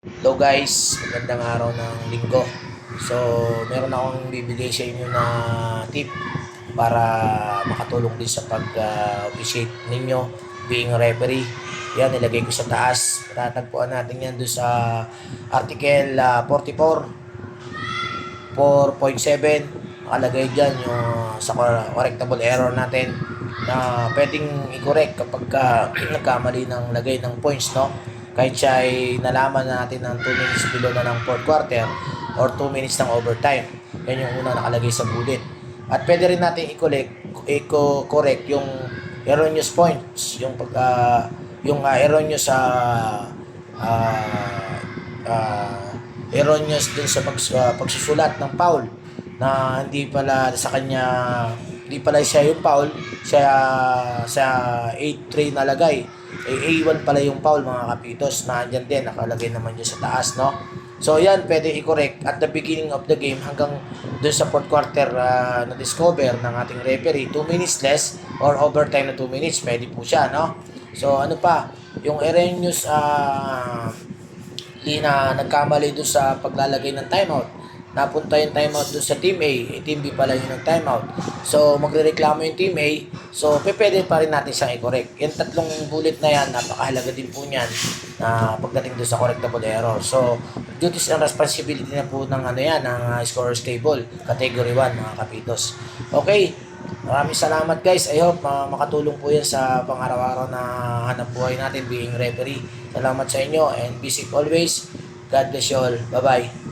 Hello guys, magandang araw ng linggo. So, meron akong bibigay sa inyo na tip para makatulong din sa pag-officiate ninyo being referee. Yan, nilagay ko sa taas. Matatagpuan natin yan doon sa Article 44, 4.7. Nakalagay dyan yung sa correctable error natin na pwedeng i-correct kapag nagkamali ng lagay ng points, no? Kahit siya ay nalaman na natin ng 2 minutes below na ng fourth quarter or 2 minutes ng overtime. Yan yung unang nakalagay sa bullet. At pwede rin natin i-correct yung erroneous points, yung erroneous sa erroneous din sa pagsusulat ng foul na hindi pala sa kanya, hindi pala siya yung foul, siya sa 8-3 nalagay. A1 pala yung foul, mga kapitos, na andyan din, nakalagay naman yun sa taas, no? So yan, pwede i-correct at the beginning of the game hanggang dun sa fourth quarter na-discover ng ating referee, 2 minutes less or overtime na 2 minutes, pwede po siya, no? So ano pa, yung erroneous na nagkamali doon sa paglalagay ng timeout. Napunta yung timeout doon sa Team A, Team B pala yung nag-timeout. So, magrereklamo yung Team A. So, pwede pa rin natin siyang i-correct. Yung tatlong bullet na yan, napakahalaga din po niyan na pagdating doon sa correctable error. So, duties and responsibility na po ng ng scorer's table, category 1, mga kapitos. Okay, maraming salamat guys. I hope makatulong po yan sa pang-araw-araw na hanap buhay natin being referee. Salamat sa inyo and be safe always. God bless you all. Bye-bye.